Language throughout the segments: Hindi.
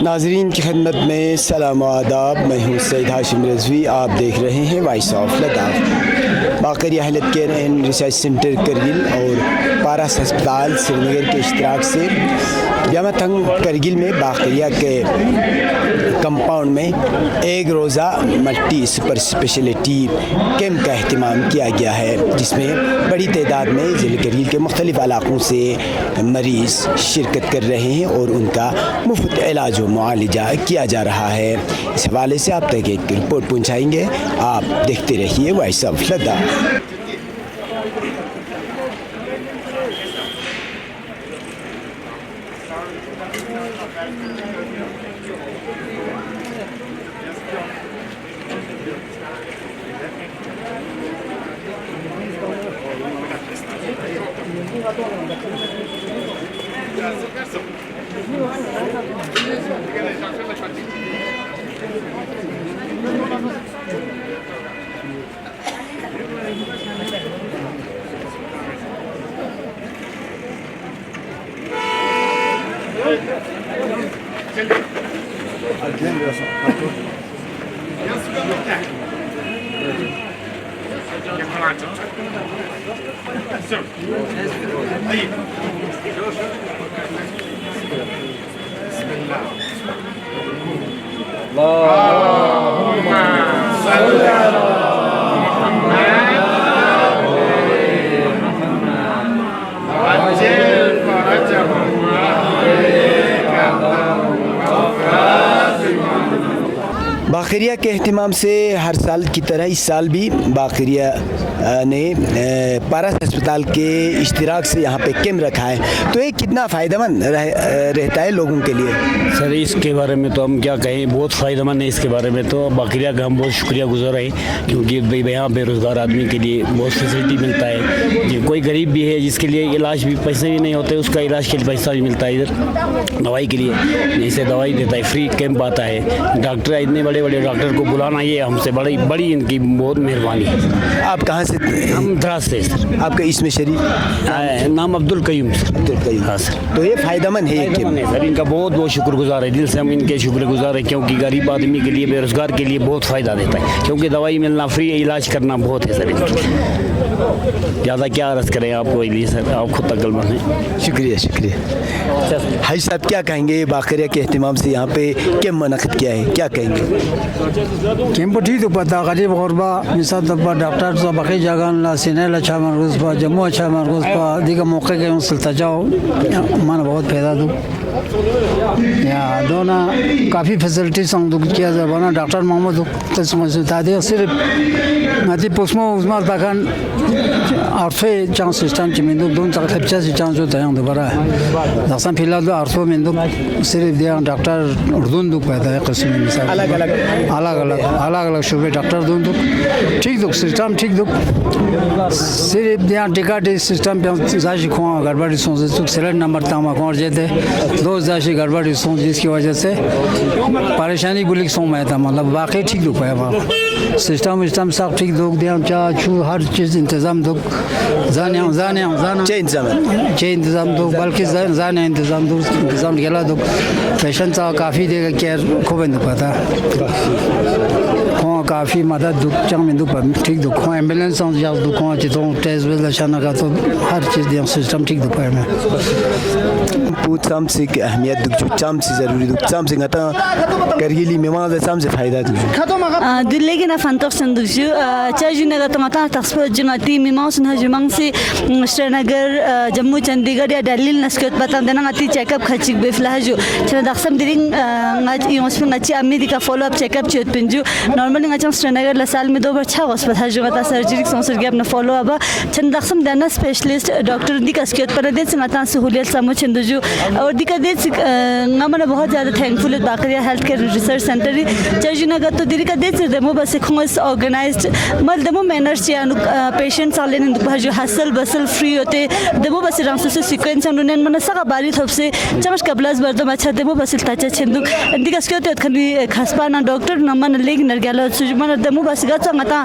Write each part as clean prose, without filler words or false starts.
नाजरीन की खिदमत में सलाम आदाब। मैं हूँ सैयद हाशिम रज़वी। आप देख रहे हैं voice of Ladakh. Bakaria health care and research centre Kargil और पारस अस्पताल श्रीनगर के इश्तराक से यामथंग करगिल में बाकरिया के कंपाउंड में एक रोज़ा मल्टी सुपर स्पेशलिटी कैंप का अहतमाम किया गया है, जिसमें बड़ी तादाद में ज़िले करगिल के मुख्तलिफ़ इलाक़ों से मरीज़ शिरकत कर रहे हैं और उनका मुफ्त इलाज व मुआलजा किया जा रहा है। इस हवाले से आप तक एक रिपोर्ट पहुँचाएँगे। आप देखते रहिए वॉइस ऑफ लद्दाख। बाकरिया के अहतमाम से हर साल की तरह इस साल भी बाकरिया ने पारस अस्पताल के इश्तिराक से यहाँ पे कैंप रखा है, तो ये कितना फ़ायदेमंद रहता है लोगों के लिए? सर इसके बारे में तो हम क्या कहें, बहुत फ़ायदेमंद है। इसके बारे में तो बाकरिया का हम बहुत शुक्रियागुज़ार हैं, क्योंकि यहाँ बेरोज़गार आदमी के लिए बहुत फैसिलिटी मिलता है। कोई गरीब भी है जिसके लिए इलाज भी पैसे भी नहीं होते, उसका इलाज के लिए पैसा भी मिलता है। इधर दवाई के लिए जैसे दवाई देता है, फ्री कैंप आता है। डॉक्टर इतने बड़े बड़े डॉक्टर को बुलाना ये हमसे बड़ी इनकी बहुत मेहरबानी है। आप कहाँ से? हम द्रास से सर। आपका इसमें शरीफ नाम अब्दुल कयूम सर। अब्दुल कयूम। हाँ सर। तो ये फ़ायदेमंद है सर, इनका बहुत बहुत शुक्रगुजार है, दिल से हम इनके शुक्रगुजार हैं, क्योंकि गरीब आदमी के लिए बेरोज़गार के लिए बहुत फ़ायदा देता है, क्योंकि दवाई मिलना, फ्री इलाज करना बहुत है सर इनकी। ज़्यादा क्या अर्ज़ करें आपको, लिए सर आप खुद तकलमंद हैं। शुक्रिया शुक्रिया। हाजी साहब क्या कहेंगे, बाकरिया के अहतमाम से यहाँ पे कैंप मुनक़िद किया है, क्या कहेंगे? कैंप ठीक तो पता गरीब गुरबा मिसाल दबा डॉक्टर तो बाकी जगह ला सिनेला अच्छा मरगुज़ पा जम्मू अच्छा मरगुज़ पा दिखा मौके के उनसे जाओ मन बहुत पैदा दो या दोना काफ़ी फैसिलिटी संग दो किया जाबना डॉक्टर मोहम्मद तो समझ तादे सिर्फ नाती पोस्टमो उसमें तकन आर्फे चांस सिस्टम चिमिंदो दोन तक खर्चा से चांस होता है दोबारा दसन फिलहाल तो आर्फो में दो सिर्फ दिया डॉक्टर उर्दून दो पैदा है किस्म में मिसाल अलग अलग शुबे डॉक्टर दोन दो ठीक दो सिस्टम ठीक दो सिर्फ दिया टिकट सिस्टम पे जाशी खुआ गड़बड़ी सोच तो सिलेंडर नंबर तामा कौन जेते दो जाशी गड़बड़ी सोच जिसकी वजह से परेशानी गुलिक सो में था, मतलब वाकई ठीक दो पाया वहाँ सिस्टम सब ठीक दो दिया चाह छू हर चीज़ इंतज़ाम दो चे इंतज़ाम दो बल्कि जाने इंतज़ाम गला दो पेशेंट सा काफ़ी देगा केयर खूब दो पता काफ़ी मदद दुख चंग में दुख ठीक दुख एम्बुलेंस जाओ दुखों चितों टेस्ट वेल अच्छा का तो हर चीज़ दिया सिस्टम ठीक दुख में पूछ साम से अहमियत दुख चाम से ज़रूरी दुख चाम से गता करगिली में वहाँ चाम से फ़ायदा दुख दिल्ली के ना फंतोक्सन दुख चार्ज नगर तो मता तस्पर जंगती मीमांस न जुमंग से श्रीनगर जम्मू चंडीगढ़ या दिल्ली नस्कत पता देना गति चेकअप खर्चिक बेफला जो चला दक्षम दिरिंग गज यूस्पिंग गच्ची अम्मी का फॉलो अप चेकअप चोट पिंजू नॉर्मली गच्चा श्रीनगर ला साल में 2 बार अच्छा हॉस्पिटल जो गता सर्जरी संसर के अपना फॉलो अप चंद दक्षम देना स्पेशलिस्ट डॉक्टर दी का स्केट पर दे संगता सहूलियत समझ चंदजू और दी का दे ngama बहुत ज़्यादा thankful Bakaria health care research centre चार्ज नगर तो दिरी का दे दमो बस खुंगस ऑर्गेनाइज्ड मल दमो मैनर्स या पेशेंट साले ने जो हसल बसल फ्री होते दमो बस रंग से सीक्वेंस अनुने मन सका बारी थप से चमच कबलास बर्दम अच्छा दमो बस ताचा छंदु दी का स्केट खनी खसपाना डॉक्टर नमन लेग नरगला सुजमन दमो बस गचा ngata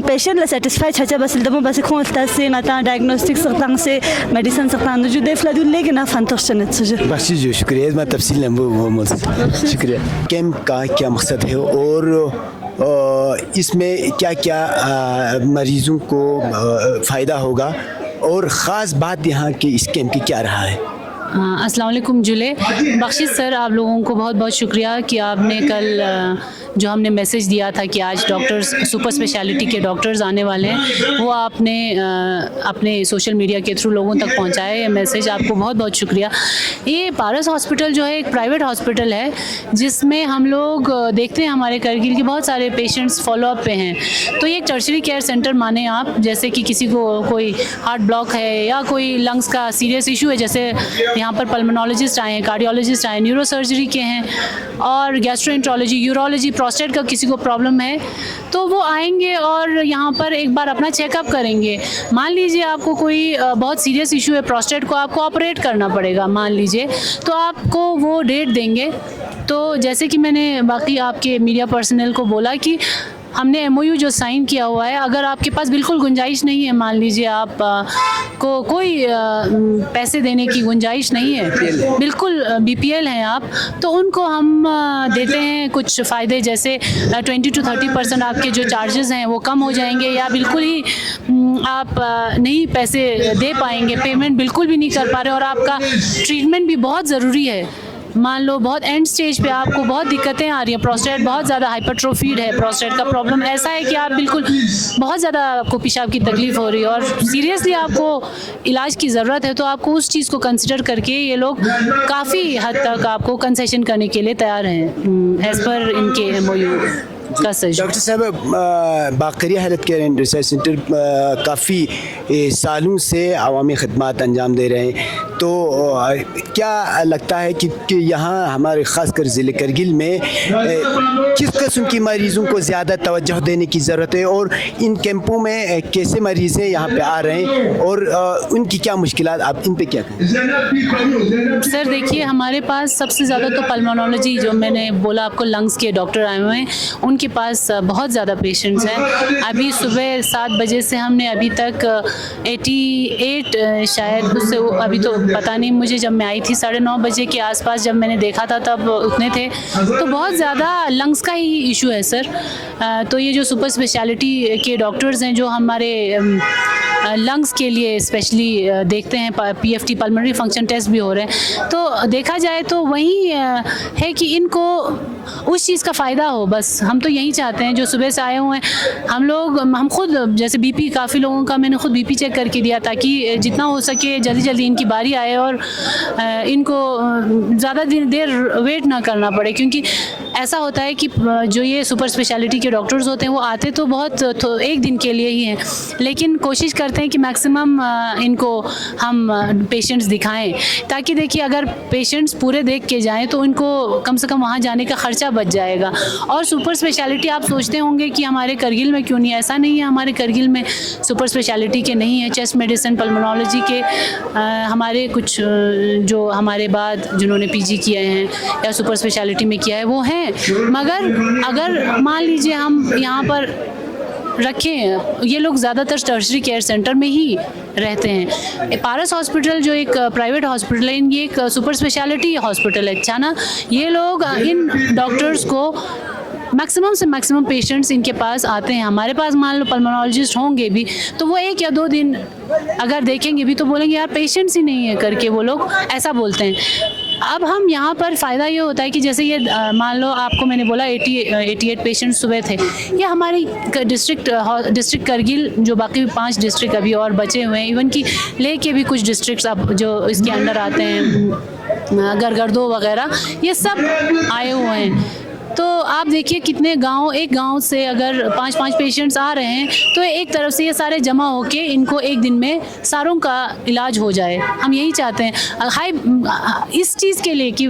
पेशेंट ला सेटिस्फाई छचा बस दमो बस खुंगस से ngata डायग्नोस्टिक सकतांग से मेडिसिन सकतांग जो दे फ्ला दु लेग ना फंतोशन छ बस जो शुक्रिया मैं तफसील मुझसे शुक्रिया। कैंप का क्या मकसद है और इसमें क्या क्या मरीज़ों को फ़ायदा होगा और ख़ास बात यहाँ की इस कैंप की क्या रहा है? अस्सलाम वालेकुम जुले बख्शिश सर, आप लोगों को बहुत बहुत शुक्रिया कि आपने कल जो हमने मैसेज दिया था कि आज डॉक्टर्स सुपर स्पेशलिटी के डॉक्टर्स आने वाले हैं, वो आपने अपने सोशल मीडिया के थ्रू लोगों तक पहुंचाया ये मैसेज, आपको बहुत बहुत शुक्रिया। ये पारस हॉस्पिटल जो है एक प्राइवेट हॉस्पिटल है जिसमें हम लोग देखते हैं हमारे करगिल के बहुत सारे पेशेंट्स फॉलोअप पे हैं। तो ये एक टर्शरी केयर सेंटर माने आप, जैसे कि किसी को कोई हार्ट ब्लॉक है या कोई लंग्स का सीरियस इशू है, जैसे यहाँ पर पल्मोनोलॉजिस्ट आए हैं, कार्डियोलॉजिस्ट आए, न्यूरो सर्जरी के हैं और गैस्ट्रोएंट्रोलॉजी, यूरोलॉजी, प्रोस्टेट का किसी को प्रॉब्लम है तो वो आएंगे और यहाँ पर एक बार अपना चेकअप करेंगे। मान लीजिए आपको कोई बहुत सीरियस इशू है, प्रोस्टेट को आपको ऑपरेट करना पड़ेगा मान लीजिए, तो आपको वो डेट देंगे। तो जैसे कि मैंने बाकी आपके मीडिया पर्सनल को बोला कि हमने MOU जो साइन किया हुआ है, अगर आपके पास बिल्कुल गुंजाइश नहीं है, मान लीजिए आप को कोई पैसे देने की गुंजाइश नहीं है, बिल्कुल BPL हैं आप, तो उनको हम देते हैं कुछ फ़ायदे, जैसे 20 to 30% आपके जो चार्जेस हैं वो कम हो जाएंगे, या बिल्कुल ही आप नहीं पैसे दे पाएंगे, पेमेंट बिल्कुल भी नहीं कर पा रहे और आपका ट्रीटमेंट भी बहुत ज़रूरी है। मान लो बहुत एंड स्टेज पे आपको बहुत दिक्कतें आ रही हैं, प्रोस्टेट बहुत ज़्यादा हाइपरट्रोफीड है, प्रोस्टेट का प्रॉब्लम ऐसा है कि आप बिल्कुल बहुत ज़्यादा आपको पेशाब की तकलीफ़ हो रही है और सीरियसली आपको इलाज की ज़रूरत है, तो आपको उस चीज़ को कंसिडर करके ये लोग काफ़ी हद तक आपको कंसेशन करने के लिए तैयार हैं एज़ पर इनके MOU का सच। डॉक्टर साहब, Bakaria health care and research centre काफ़ी सालों से अवामी खदमात अंजाम दे रहे हैं, तो क्या लगता है कि यहाँ हमारे ख़ासकर ज़िले करगिल में किस किस्म की मरीज़ों को ज़्यादा तवज्जो देने की ज़रूरत है और इन कैंपों में कैसे मरीज़ यहाँ पे आ रहे हैं और उनकी क्या मुश्किलात, आप इन पे क्या कहें? सर देखिए, हमारे पास सबसे ज़्यादा तो पल्मोनोलॉजी, जो मैंने बोला आपको, लंग्स के डॉक्टर आए हुए हैं, उनके पास बहुत ज़्यादा पेशेंट्स हैं। अभी सुबह 7 बजे से हमने अभी तक 88 शायद, उससे अभी तो पता नहीं मुझे, जब मैं आई थी 9:30 बजे के आसपास जब मैंने देखा था तब उतने थे, तो बहुत ज़्यादा लंग्स का ही इशू है सर। तो ये जो सुपर स्पेशलिटी के डॉक्टर्स हैं जो हमारे लंग्स के लिए स्पेशली देखते हैं, PFT पल्मोनरी फंक्शन टेस्ट भी हो रहे हैं, तो देखा जाए तो वही है कि इनको उस चीज़ का फ़ायदा हो, बस हम तो यही चाहते हैं। जो सुबह से आए हुए हैं हम खुद, जैसे BP काफ़ी लोगों का मैंने खुद BP चेक करके दिया ताकि जितना हो सके जल्दी जल्दी इनकी बारी आए और इनको ज़्यादा देर वेट ना करना पड़े, क्योंकि ऐसा होता है कि जो ये सुपर स्पेशलिटी के डॉक्टर्स होते हैं वो आते तो बहुत एक दिन के लिए ही हैं, लेकिन कोशिश करते हैं कि मैक्सिमम इनको हम पेशेंट्स दिखाएं, ताकि देखिए अगर पेशेंट्स पूरे देख के जाएं तो इनको कम से कम वहाँ जाने का ख़र्चा बच जाएगा। और सुपर स्पेशलिटी आप सोचते होंगे कि हमारे करगिल में क्यों नहीं, ऐसा नहीं है, हमारे करगिल में सुपर स्पेशलिटी के नहीं है, चेस्ट मेडिसिन, पल्मोनोलॉजी के हमारे कुछ जो हमारे बाद जिन्होंने PG किए हैं या सुपर स्पेशलिटी में किया है वो हैं, मगर अगर मान लीजिए हम यहाँ पर रखें, ये लोग ज़्यादातर टर्शरी केयर सेंटर में ही रहते हैं। पारस हॉस्पिटल जो एक प्राइवेट हॉस्पिटल है, ये एक सुपर स्पेशलिटी हॉस्पिटल है, अच्छा ना, ये लोग इन डॉक्टर्स को मैक्सिमम से मैक्सिमम पेशेंट्स इनके पास आते हैं। हमारे पास मान लो पल्मोनोलॉजिस्ट होंगे भी तो वो 1 या 2 दिन अगर देखेंगे भी तो बोलेंगे यार पेशेंट्स ही नहीं है करके, वो लोग ऐसा बोलते हैं। अब हम यहाँ पर फ़ायदा ये होता है कि जैसे ये मान लो आपको मैंने बोला 88 पेशेंट्स सुबह थे, ये हमारी डिस्ट्रिक्ट करगिल, जो बाकी 5 डिस्ट्रिक्ट अभी और बचे हुए हैं, इवन कि लेके भी कुछ डिस्ट्रिक्ट्स अब जो इसके अंडर आते हैं, गरगरदो वगैरह, ये सब आए हुए हैं। तो आप देखिए कितने गांव, एक गांव से अगर 5-5 पेशेंट्स आ रहे हैं तो एक तरफ से ये सारे जमा होके इनको एक दिन में सारों का इलाज हो जाए। हम यही चाहते हैं, हाई इस चीज़ के लिए कि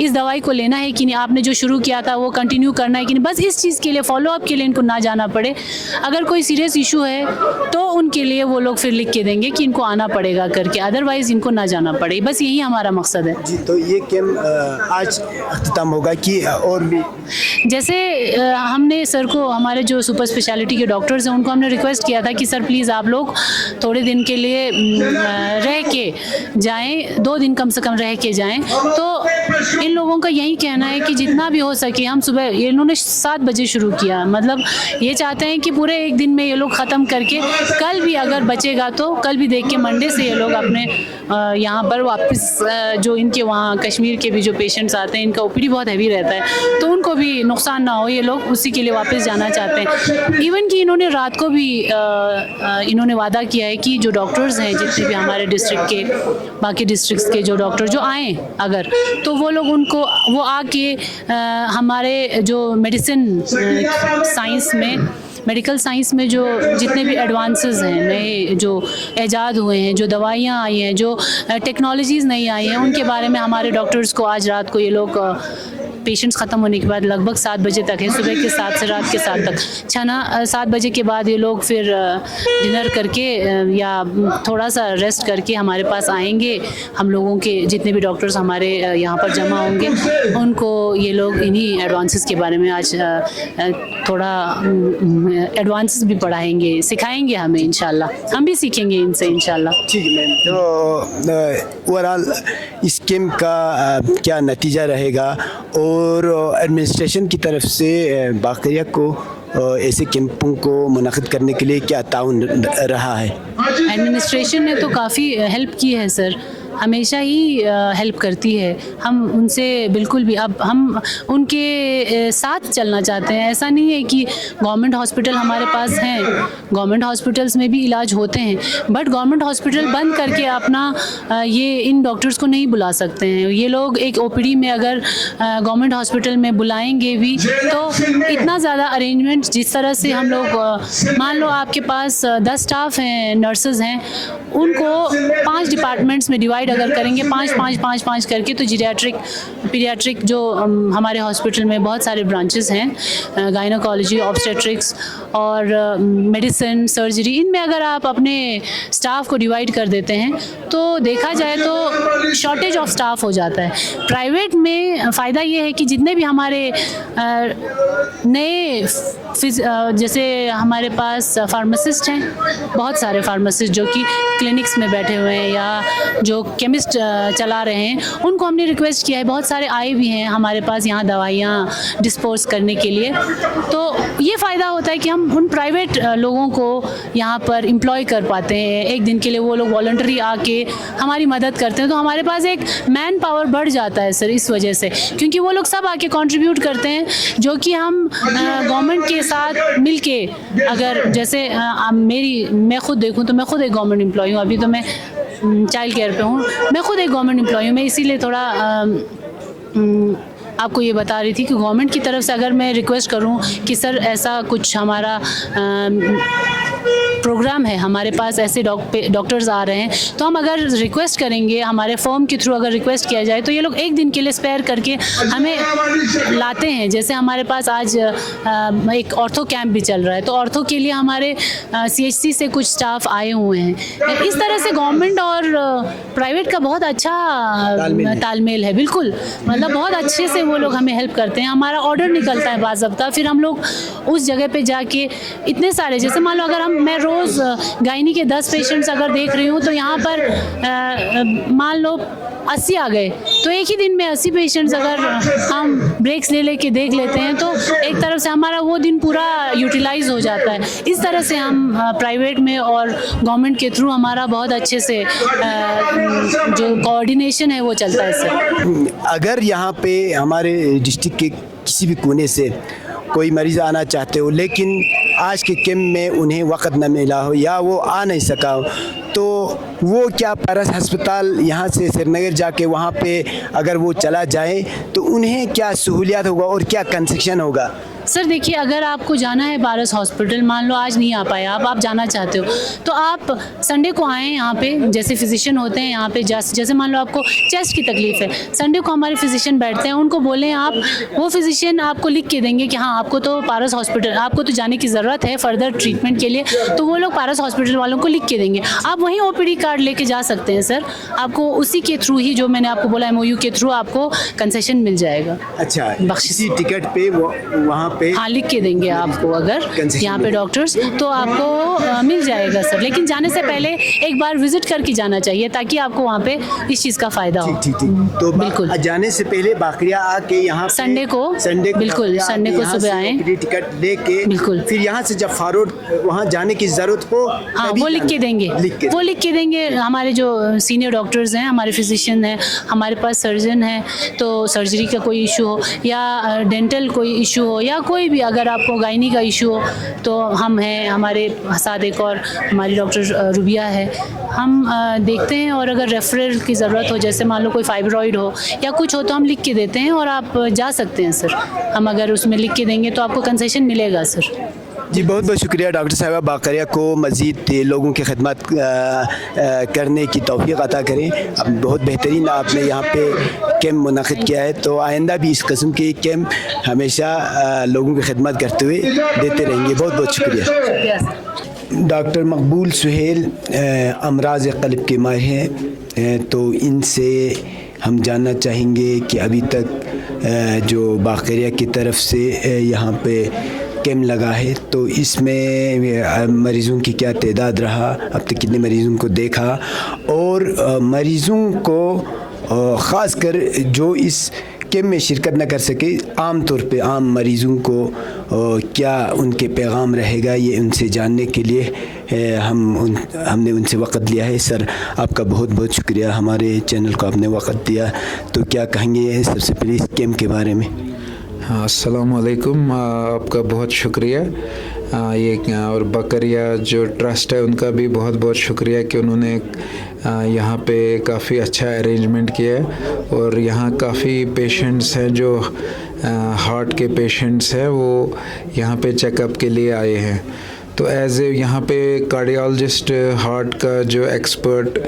इस दवाई को लेना है कि नहीं, आपने जो शुरू किया था वो कंटिन्यू करना है कि नहीं, बस इस चीज़ के लिए, फॉलोअप के लिए इनको ना जाना पड़े। अगर कोई सीरियस इशू है तो उनके लिए वो लोग फिर लिख के देंगे कि इनको आना पड़ेगा करके, अदरवाइज़ इनको ना जाना पड़े, बस यही हमारा मकसद है। जी, तो ये कैंप आज अख्ताम होगा कि और भी? जैसे हमने सर को, हमारे जो सुपर स्पेशलिटी के डॉक्टर्स हैं उनको हमने रिक्वेस्ट किया था कि सर प्लीज़ आप लोग थोड़े दिन के लिए लिए रह के जाएं, 2 दिन कम से कम रह के जाएं। तो इन लोगों का यही कहना है कि जितना भी हो सके हम सुबह, इन्होंने 7 बजे शुरू किया, मतलब ये चाहते हैं कि पूरे एक दिन में ये लोग ख़त्म करके कल भी अगर बचेगा तो कल भी देख के मंडे से ये लोग अपने यहाँ पर वापस, जो इनके वहाँ कश्मीर के भी जो पेशेंट्स आते हैं, इनका ओपीडी बहुत हैवी रहता है, तो उनको भी नुकसान ना हो, ये लोग उसी के लिए वापस जाना चाहते हैं। इवन कि इन्होंने रात को भी इन्होंने वादा किया है कि जो डॉक्टर्स हैं जितने भी हमारे डिस्ट्रिक्ट के, बाकी डिस्ट्रिक्ट्स के जो डॉक्टर जो आएँ अगर, तो वो लोग उनको वो आके हमारे जो मेडिसिन साइंस में, मेडिकल साइंस में जो जितने भी एडवांसेस हैं, नए जो ऐजाद हुए हैं, जो दवाइयाँ आई हैं, जो टेक्नोलॉजीज़ नई आई हैं, उनके बारे में हमारे डॉक्टर्स को आज रात को ये लोग पेशेंट्स ख़त्म होने के बाद लगभग 7 बजे तक है, सुबह के 7 से रात के 7 तक 7 बजे के बाद ये लोग फिर डिनर करके या थोड़ा सा रेस्ट करके हमारे पास आएंगे। हम लोगों के जितने भी डॉक्टर्स हमारे यहाँ पर जमा होंगे, उनको ये लोग इन्हीं एडवांसेस के बारे में आज थोड़ा एडवांसेस भी पढ़ाएंगे, सिखाएंगे हमें, इंशाल्लाह हम भी सीखेंगे इनसे इंशाल्लाह। ठीक है मैम, तो ओवरऑल इस कैम्प का क्या नतीजा रहेगा और एडमिनिस्ट्रेशन की तरफ से बाक़िया को ऐसे कैंपों को मुनक़िद करने के लिए क्या ताउन रहा है? एडमिनिस्ट्रेशन ने तो काफ़ी हेल्प की है सर, हमेशा ही हेल्प करती है। हम उनसे बिल्कुल भी, अब हम उनके साथ चलना चाहते हैं। ऐसा नहीं है कि गवर्नमेंट हॉस्पिटल हमारे पास हैं, गवर्नमेंट हॉस्पिटल्स में भी इलाज होते हैं, बट गवर्नमेंट हॉस्पिटल बंद करके अपना ये इन डॉक्टर्स को नहीं बुला सकते हैं। ये लोग एक ओपीडी में अगर गवर्नमेंट हॉस्पिटल में बुलाएंगे भी तो इतना ज़्यादा अरेंजमेंट, जिस तरह से हम लोग, मान लो आपके पास 10 स्टाफ हैं, नर्सेज हैं, उनको 5 डिपार्टमेंट्स में डिवाइड अगर करेंगे, 5 करके, तो जीरियाट्रिक, पीडियाट्रिक जो हमारे हॉस्पिटल में बहुत सारे ब्रांचेस हैं, गायनोकोलॉजी, ऑब्स्टेट्रिक्स और मेडिसिन, सर्जरी, इनमें अगर आप अपने स्टाफ को डिवाइड कर देते हैं तो देखा जाए तो शॉर्टेज ऑफ स्टाफ हो जाता है। प्राइवेट में फ़ायदा ये है कि जितने भी हमारे नए जैसे हमारे पास फार्मासिस्ट हैं, बहुत सारे फार्मासिस्ट जो कि क्लिनिक्स में बैठे हुए हैं या जो केमिस्ट चला रहे हैं, उनको हमने रिक्वेस्ट किया है, बहुत सारे आए भी हैं हमारे पास यहाँ दवाइयाँ डिस्पोज करने के लिए। तो ये फ़ायदा होता है कि हम उन प्राइवेट लोगों को यहाँ पर एम्प्लॉय कर पाते हैं, एक दिन के लिए वो लोग वॉलंटरी आके हमारी मदद करते हैं, तो हमारे पास एक मैन पावर बढ़ जाता है सर इस वजह से, क्योंकि वो लोग सब आके कंट्रीब्यूट करते हैं, जो कि हम गवर्नमेंट के साथ मिलके, अगर जैसे मैं खुद देखूँ तो मैं खुद एक गवर्नमेंट एम्प्लॉय हूँ, अभी तो मैं चाइल्ड केयर पे हूँ, मैं खुद एक गवर्नमेंट एम्प्लॉय हूँ, मैं इसीलिए थोड़ा आपको ये बता रही थी कि गवर्नमेंट की तरफ से अगर मैं रिक्वेस्ट करूँ कि सर ऐसा कुछ हमारा प्रोग्राम है, हमारे पास ऐसे डॉक्टर्स आ रहे हैं, तो हम अगर रिक्वेस्ट करेंगे, हमारे फर्म के थ्रू अगर रिक्वेस्ट किया जाए, तो ये लोग एक दिन के लिए स्पेयर करके हमें लाते हैं। जैसे हमारे पास आज एक ऑर्थो कैंप भी चल रहा है, तो ऑर्थो के लिए हमारे CHC से कुछ स्टाफ आए हुए हैं। इस तरह से गवर्नमेंट और प्राइवेट का बहुत अच्छा तालमेल है, बिल्कुल, मतलब बहुत अच्छे से वो लोग हमें हेल्प करते हैं। हमारा ऑर्डर निकलता है बाज़ाब्ता, फिर हम लोग उस जगह पे जाके इतने सारे, जैसे मान लो अगर मैं रोज़ गायनी के 10 पेशेंट्स अगर देख रही हूँ, तो यहाँ पर मान लो 80 आ गए, तो एक ही दिन में 80 पेशेंट्स अगर हम ब्रेक्स ले लेके देख लेते हैं, तो एक तरफ से हमारा वो दिन पूरा यूटिलाइज हो जाता है। इस तरह से हम प्राइवेट में और गवर्नमेंट के थ्रू हमारा बहुत अच्छे से जो कोऑर्डिनेशन है वो चलता है सर। अगर यहाँ पे हमारे डिस्ट्रिक्ट के किसी भी कोने से कोई मरीज़ आना चाहते हो, लेकिन आज के कैम्प में उन्हें वक्त न मिला हो या वो आ नहीं सका हो, तो वो क्या पारस अस्पताल यहाँ से श्रीनगर जाके वहाँ पे अगर वो चला जाए तो उन्हें क्या सहूलियत होगा और क्या कंसेशन होगा? सर देखिए, अगर आपको जाना है पारस हॉस्पिटल, मान लो आज नहीं आ पाए आप जाना चाहते हो, तो आप संडे को आएँ यहाँ पे, जैसे फिजिशियन होते हैं यहाँ पे, जैसे मान लो आपको चेस्ट की तकलीफ़ है, संडे को हमारे फिजिशियन बैठते हैं, उनको बोलें आप, वो फिजिशियन आपको लिख के देंगे कि हाँ आपको तो पारस हॉस्पिटल, आपको तो जाने की ज़रूरत है फर्दर ट्रीटमेंट के लिए, तो वो लोग पारस हॉस्पिटल वालों को लिख के देंगे। आप वहीं OPD कार्ड लेके जा सकते हैं सर, आपको उसी के थ्रू ही, जो मैंने आपको बोला MOU के थ्रू, आपको कंसेशन मिल जाएगा। अच्छा, इसी टिकट पे वो वहाँ पे हाँ लिख के देंगे आपको, अगर Concession यहाँ पे मिलेगा। डॉक्टर्स, तो आपको मिल जाएगा सर। लेकिन जाने से पहले एक बार विजिट करके जाना चाहिए ताकि आपको वहाँ पे इस चीज़ का फ़ायदा हो। ठीक। तो बिल्कुल। जाने से पहले बाकरिया आके यहाँ पे संडे को बिल्कुल, बाकरिया संडे आके को यहाँ सुबह से आएं। OPD टिकट लेके बिल्कुल। फिर यहाँ से जब फॉरवर्ड वहाँ जाने की जरूरत हो हाँ तभी वो लिख के देंगे, वो लिख के देंगे। हमारे जो सीनियर डॉक्टर्स हैं, हमारे फिजिशियन हैं, हमारे पास सर्जन हैं, तो सर्जरी का कोई इशू हो या डेंटल कोई इशू हो या कोई भी, अगर आपको गायनी का इशू हो तो हम हैं, हमारे साथ एक और हमारी डॉक्टर रुबिया है, हम देखते हैं। और अगर रेफरल की ज़रूरत हो, जैसे मान लो कोई फाइब्रॉइड हो या कुछ हो, तो हम लिख के देते हैं और आप जा सकते हैं सर। हम अगर उसमें लिख के देंगे तो आपको कंसेशन मिलेगा सर। जी बहुत बहुत शुक्रिया डॉक्टर साहिबा, बाकरिया को मज़ीद लोगों की खिदमत करने की तौफीक अता करें। अब बहुत बेहतरीन आपने यहाँ पे कैम्प मुनक़िद किया है, तो आइंदा भी इस किस्म के कैम्प हमेशा लोगों की खिदमत करते हुए देते रहेंगे। बहुत बहुत शुक्रिया। डॉक्टर मकबूल सुहेल अमराज क़ल्ब के माहिर हैं, तो इनसे हम जानना चाहेंगे कि अभी तक जो बाकरिया की तरफ से यहाँ पे कैम्प लगा है, तो इसमें मरीज़ों की क्या तादाद रहा, अब तक कितने मरीज़ों को देखा, और मरीज़ों को ख़ास कर जो इस कैम्प में शिरकत न कर सके, आम तौर पे आम मरीज़ों को क्या उनके पैगाम रहेगा, ये उनसे जानने के लिए हमने उनसे वक़्त लिया है। सर आपका बहुत बहुत शुक्रिया, हमारे चैनल को आपने वक़्त दिया। तो क्या कहेंगे सबसे पहले इस कैम्प के बारे में? हाँ, अस्सलाम वालेकुम, आपका बहुत शुक्रिया। ये और बकरिया जो ट्रस्ट है उनका भी बहुत बहुत शुक्रिया कि उन्होंने यहाँ पे काफ़ी अच्छा अरेंजमेंट किया है। और यहाँ काफ़ी पेशेंट्स हैं जो हार्ट के पेशेंट्स हैं, वो यहाँ पे चेकअप के लिए आए हैं। तो एज ए यहाँ पे कार्डियोलॉजिस्ट, हार्ट का जो एक्सपर्ट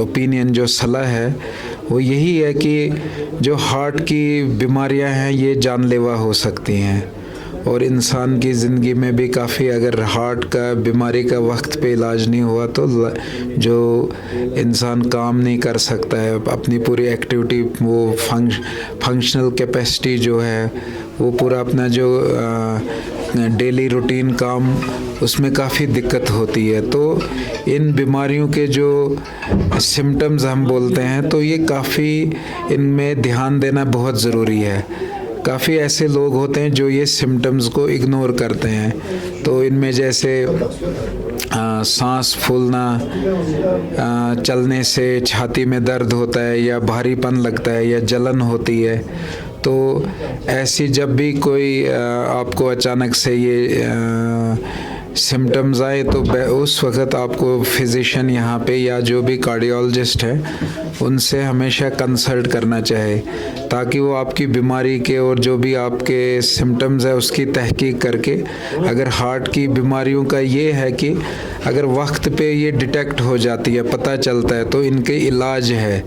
ओपिनियन जो सलाह है वो यही है कि जो हार्ट की बीमारियां हैं ये जानलेवा हो सकती हैं, और इंसान की ज़िंदगी में भी काफ़ी, अगर हार्ट का बीमारी का वक्त पे इलाज नहीं हुआ तो जो इंसान काम नहीं कर सकता है, अपनी पूरी एक्टिविटी, वो फंक्शनल कैपेसिटी जो है, वो पूरा अपना जो डेली रूटीन काम, उसमें काफ़ी दिक्कत होती है। तो इन बीमारियों के जो सिम्टम्स हम बोलते हैं, तो ये काफ़ी इनमें ध्यान देना बहुत ज़रूरी है। काफ़ी ऐसे लोग होते हैं जो ये सिम्टम्स को इग्नोर करते हैं। तो इनमें जैसे सांस फूलना, चलने से छाती में दर्द होता है या भारीपन लगता है या जलन होती है। तो ऐसी जब भी कोई आपको अचानक से ये सिम्टम्स आए, तो उस वक्त आपको फिजिशियन यहाँ पे या जो भी कार्डियोलॉजिस्ट है उनसे हमेशा कंसल्ट करना चाहिए, ताकि वो आपकी बीमारी के और जो भी आपके सिम्टम्स है उसकी तहकीक करके, अगर हार्ट की बीमारियों का ये है कि अगर वक्त पे ये डिटेक्ट हो जाती है, पता चलता है, तो इनके इलाज है,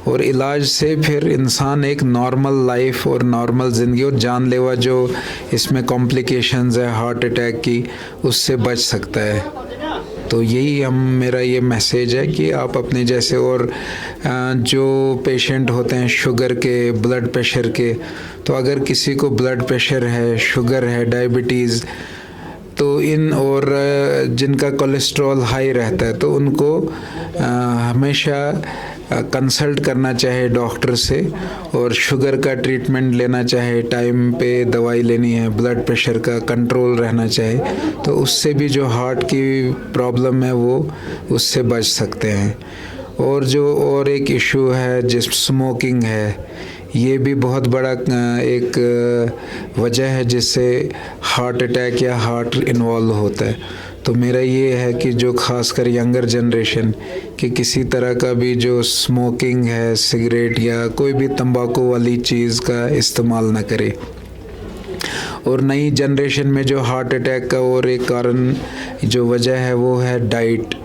और इलाज से फिर इंसान एक नॉर्मल लाइफ और नॉर्मल ज़िंदगी और जानलेवा जो इसमें कॉम्प्लिकेशंस है हार्ट अटैक की, उससे बच सकता है। तो यही मेरा ये मैसेज है कि आप अपने जैसे, और जो पेशेंट होते हैं शुगर के, ब्लड प्रेशर के, तो अगर किसी को ब्लड प्रेशर है, शुगर है, डायबिटीज़, तो इन और जिनका कोलेस्ट्रॉल हाई रहता है, तो उनको हमेशा कंसल्ट करना चाहे डॉक्टर से, और शुगर का ट्रीटमेंट लेना चाहे, टाइम पे दवाई लेनी है, ब्लड प्रेशर का कंट्रोल रहना चाहे, तो उससे भी जो हार्ट की प्रॉब्लम है वो उससे बच सकते हैं। और एक इशू है जिस स्मोकिंग है, ये भी बहुत बड़ा एक वजह है जिससे हार्ट अटैक या हार्ट इन्वॉल्व होता है। तो मेरा ये है कि जो ख़ासकर यंगर जनरेशन कि किसी तरह का भी जो स्मोकिंग है, सिगरेट या कोई भी तंबाकू वाली चीज़ का इस्तेमाल ना करे। और नई जनरेशन में जो हार्ट अटैक का और एक कारण जो वजह है वो है डाइट।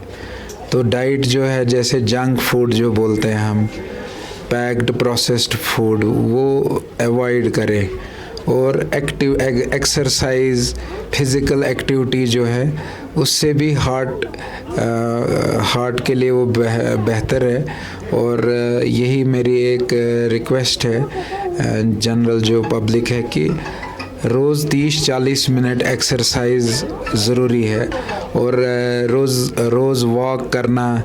तो डाइट जो है, जैसे जंक फूड जो बोलते हैं हम, पैक्ड प्रोसेस्ड फूड, वो अवॉइड करें, और एक्सरसाइज, फिज़िकल एक्टिविटी जो है उससे भी हार्ट के लिए वो बेहतर है। और यही मेरी एक रिक्वेस्ट है जनरल जो पब्लिक है कि रोज़ 30-40 मिनट एक्सरसाइज ज़रूरी है और रोज़ वॉक करना।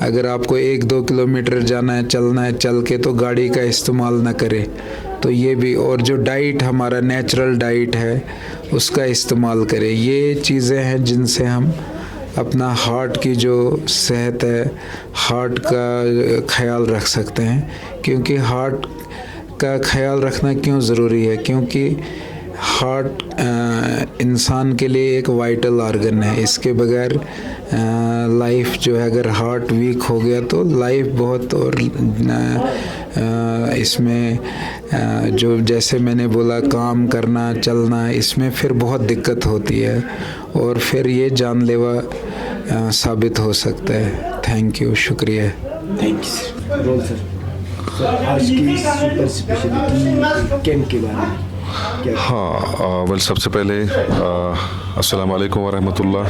अगर आपको 1-2 किलोमीटर जाना है, चलना है, चल के तो गाड़ी का इस्तेमाल ना करें। तो ये भी, और जो डाइट हमारा नेचुरल डाइट है उसका इस्तेमाल करें। ये चीज़ें हैं जिनसे हम अपना हार्ट की जो सेहत है, हार्ट का ख्याल रख सकते हैं। क्योंकि हार्ट का ख्याल रखना क्यों ज़रूरी है? क्योंकि हार्ट इंसान के लिए एक वाइटल ऑर्गन है। इसके बगैर लाइफ जो है, अगर हार्ट वीक हो गया तो लाइफ बहुत, और इसमें जो जैसे मैंने बोला काम करना, चलना, इसमें फिर बहुत दिक्कत होती है और फिर ये जानलेवा साबित हो सकता है। थैंक यू, शुक्रिया। थैंक यू रोल सर। आज की सुपर स्पेशलिटी कैंप के बारे में क्या? हाँ, वेल सबसे पहले अस्सलाम वालेकुम व रहमतुल्लाह।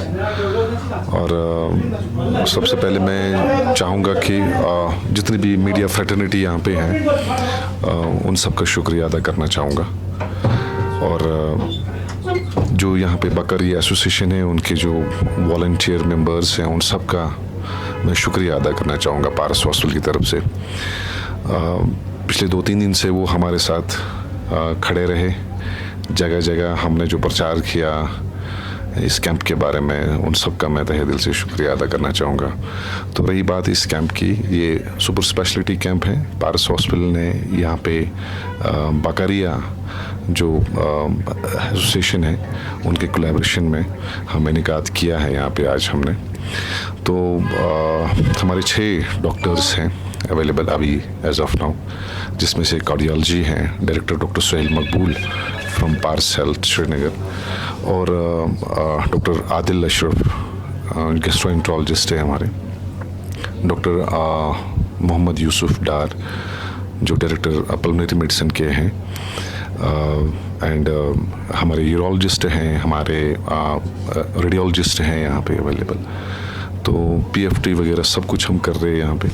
और सबसे पहले मैं चाहूँगा कि जितनी भी मीडिया फ्रेटर्निटी यहाँ पे हैं उन सब का शुक्रिया अदा करना चाहूँगा। और जो यहाँ पे बकरी एसोसिएशन है, उनके जो वॉलंटियर मेंबर्स हैं, उन सब का मैं शुक्रिया अदा करना चाहूँगा पारस हॉस्पिटल की तरफ से। पिछले 2-3 दिन से वो हमारे साथ खड़े रहे। जगह जगह हमने जो प्रचार किया इस कैंप के बारे में, उन सब का मैं तहे दिल से शुक्रिया अदा करना चाहूँगा। तो रही बात इस कैंप की, ये सुपर स्पेशलिटी कैंप है। पारस हॉस्पिटल ने यहाँ पे बकरिया जो एसोसिएशन है उनके कोलैबोरेशन में हमें इनेकाद किया है यहाँ पे आज हमने। तो हमारे 6 डॉक्टर्स हैं अवेलेबल अभी एज ऑफ नाउ, जिसमें से कार्डियोलॉजी हैं, director doctor Suhail Maqbool from Paras health Srinagar, और डॉक्टर आदिल अशरफ गैस्ट्रोएंटरोलॉजिस्ट है हमारे, डॉक्टर मोहम्मद यूसुफ डार जो डायरेक्टर पल्मोनरी मेडिसिन के हैं, एंड हमारे यूरोलॉजिस्ट हैं, हमारे रेडियोलॉजिस्ट हैं यहाँ पे अवेलेबल। तो PFT वगैरह सब कुछ हम कर रहे हैं यहाँ पे।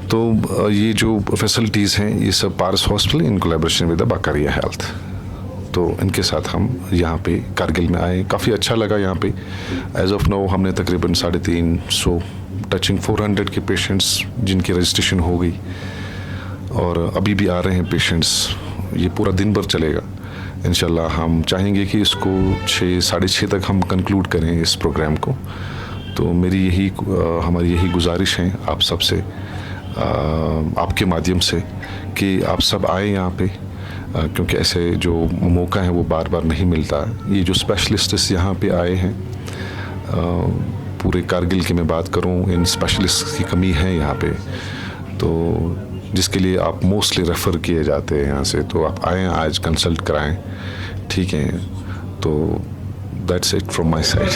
तो ये जो फैसिलिटीज़ हैं ये सब Paras hospital in collaboration with the Bakaria health, तो इनके साथ हम यहाँ पे कारगिल में आए। काफ़ी अच्छा लगा यहाँ पे। एज ऑफ नाउ हमने तकरीबन 350 टचिंग 400 के पेशेंट्स जिनकी रजिस्ट्रेशन हो गई, और अभी भी आ रहे हैं पेशेंट्स। ये पूरा दिन भर चलेगा इंशाल्लाह। हम चाहेंगे कि इसको 6-6:30 तक हम कंक्लूड करें इस प्रोग्राम को। तो मेरी हमारी यही गुजारिश है आप सब से, आपके माध्यम से, कि आप सब आए यहाँ पे, क्योंकि ऐसे जो मौका है वो बार बार नहीं मिलता। ये जो स्पेशलिस्ट्स यहाँ पे आए हैं, पूरे कारगिल की मैं बात करूँ, इन स्पेशलिस्ट की कमी है यहाँ पे, तो जिसके लिए आप मोस्टली रेफ़र किए जाते हैं यहाँ से। तो आप आएँ आज, कंसल्ट कराएं, ठीक है। तो that's it from my side.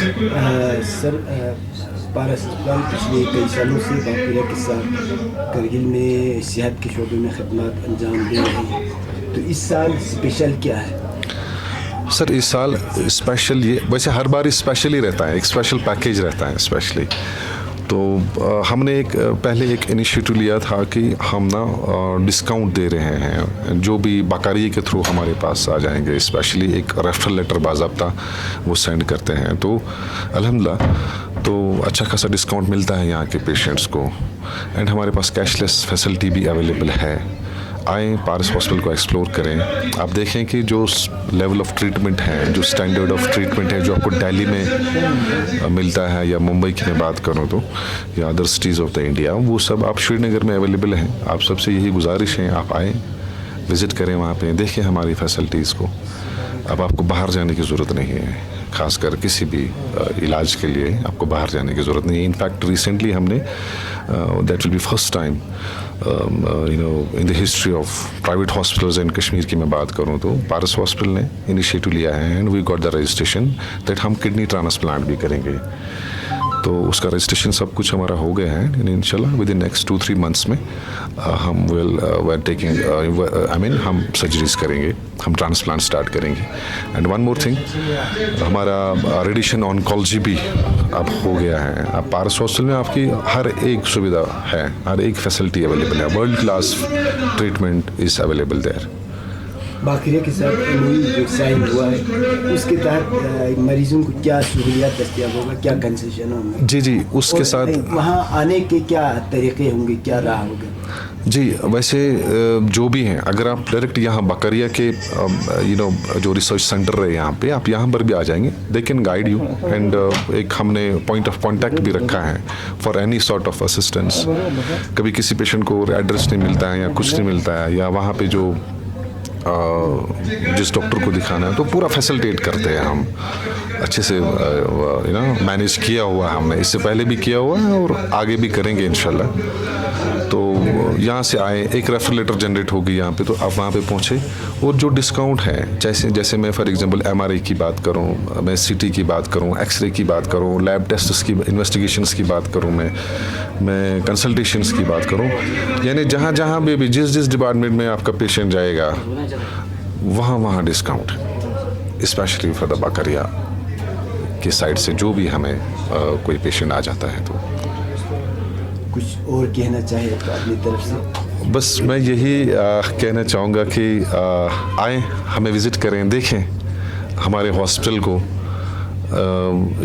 Sir, Paras अस्पताल पिछले कई सालों से बकरिया के साथ कारगिल में सेहत के शोबे में खदमात अंजाम दे रही है, तो इस साल स्पेशल क्या है? सर इस साल स्पेशल, ये वैसे हर बार स्पेशल ही रहता है, एक स्पेशल पैकेज रहता है स्पेशली। तो हमने पहले एक इनिशिएटिव लिया था कि हम ना डिस्काउंट दे रहे हैं जो भी बकरिया के थ्रू हमारे पास आ जाएंगे, स्पेशली एक रेफरल लेटर बाज़ाब्ता वो सेंड करते हैं। तो अल्हम्दुलिल्लाह तो अच्छा खासा डिस्काउंट मिलता है यहाँ के पेशेंट्स को, एंड हमारे पास कैशलेस फैसिलिटी भी अवेलेबल है। आएँ, पारस हॉस्पिटल को एक्सप्लोर करें। आप देखें कि जो लेवल ऑफ ट्रीटमेंट है, जो स्टैंडर्ड ऑफ ट्रीटमेंट है जो आपको दिल्ली में मिलता है, या मुंबई की मैं बात करूं तो, या other cities of the India, वो सब आप श्रीनगर में अवेलेबल हैं। आप सबसे यही गुजारिश है, आप आएँ, विज़िट करें, वहाँ पे देखें हमारी फैसिलिटीज़ को। अब आपको बाहर जाने की ज़रूरत नहीं है, ख़ासकर किसी भी इलाज के लिए आपको बाहर जाने की ज़रूरत नहीं है। इनफैक्ट रिसेंटली हमने that will be first time in the history of private hospitals in Kashmir की मैं बात करूं तो पारस हॉस्पिटल ने इनिशिएटिव लिया है, and we got the registration that हम किडनी ट्रांसप्लांट भी करेंगे। तो उसका रजिस्ट्रेशन सब कुछ हमारा हो गया है, इंशाल्लाह विद इन नेक्स्ट 2-3 मंथ्स में हम वेल टेकिंग हम सर्जरीज करेंगे, हम ट्रांसप्लांट स्टार्ट करेंगे। एंड वन मोर थिंग, हमारा रेडिएशन ऑन्कोलॉजी भी अब हो गया है। अब पारस हॉस्पिटल में आपकी हर एक सुविधा है, हर एक फैसिलिटी अवेलेबल है, world class treatment is available there. Bakaria के साथ MOU जो साइन हुआ है उसके तहत मरीजों को क्या सहूलियात दस्तियाब होगा, क्या कंसेशन होंगे? जी जी, उसके साथ वहाँ आने के क्या तरीके होंगे, क्या राह होगा? जी, वैसे जो भी हैं, अगर आप डायरेक्ट यहाँ बकरिया के जो रिसर्च सेंटर है यहाँ पे, आप यहाँ पर भी आ जाएंगे, they can guide you and एक हमने पॉइंट ऑफ कांटेक्ट भी रखा है for any sort of assistance. कभी किसी पेशेंट को एड्रेस नहीं मिलता है या कुछ नहीं मिलता है, या वहाँ पे जो जिस डॉक्टर को दिखाना है तो पूरा फैसिलिटेट करते हैं हम अच्छे से, मैनेज किया हुआ है हमने, इससे पहले भी किया हुआ है और आगे भी करेंगे इंशाल्लाह। तो यहाँ से आए, एक रेफर लेटर जनरेट होगी यहाँ पे, तो आप वहाँ पे पहुँचे और जो डिस्काउंट है, जैसे मैं फॉर एग्जांपल MRI की बात करूँ, मैं CT की बात करूँ, एक्सरे की बात करूँ, लैब टेस्ट्स की इन्वेस्टिगेशंस की बात करूँ, मैं कंसल्टेशंस की बात करूँ, यानी जहाँ भी जिस डिपार्टमेंट में आपका पेशेंट जाएगा वहाँ डिस्काउंट है, स्पेशली फॉर द बकरिया की साइड से जो भी हमें कोई पेशेंट आ जाता है। तो कुछ और कहना चाहिए तो अपनी तरफ से? बस मैं यही कहना चाहूँगा कि आएँ, हमें विज़िट करें, देखें हमारे हॉस्पिटल को।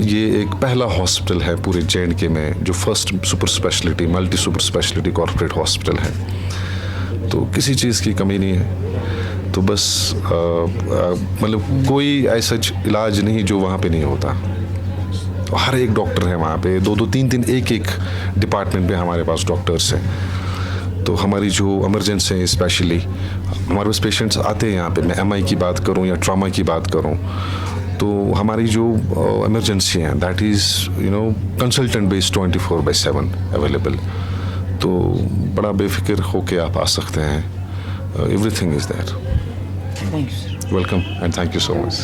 ये एक पहला हॉस्पिटल है पूरे J&K में जो first super speciality, multi super speciality corporate hospital है, तो किसी चीज़ की कमी नहीं है। तो बस मतलब कोई ऐसा इलाज नहीं जो वहाँ पे नहीं होता, हर एक डॉक्टर है वहाँ पे, 2-2 3-3 एक डिपार्टमेंट में हमारे पास डॉक्टर्स हैं। तो हमारी जो इमरजेंसी है, स्पेशली हमारे पास पेशेंट्स आते हैं यहाँ पे, मैं MI की बात करूँ या ट्रॉमा की बात करूँ, तो हमारी जो इमरजेंसी है that is consultant based 24/7 available. तो बड़ा बेफिक्र होके आप आ सकते हैं, everything is there. Welcome and thank you so much.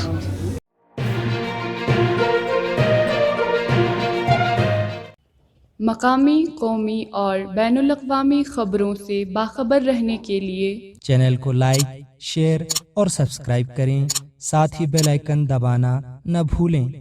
मकामी, कौमी और बैनुल-अक़वामी ख़बरों से बाखबर रहने के लिए चैनल को लाइक, शेयर और सब्सक्राइब करें, साथ ही बेल आइकन दबाना न भूलें।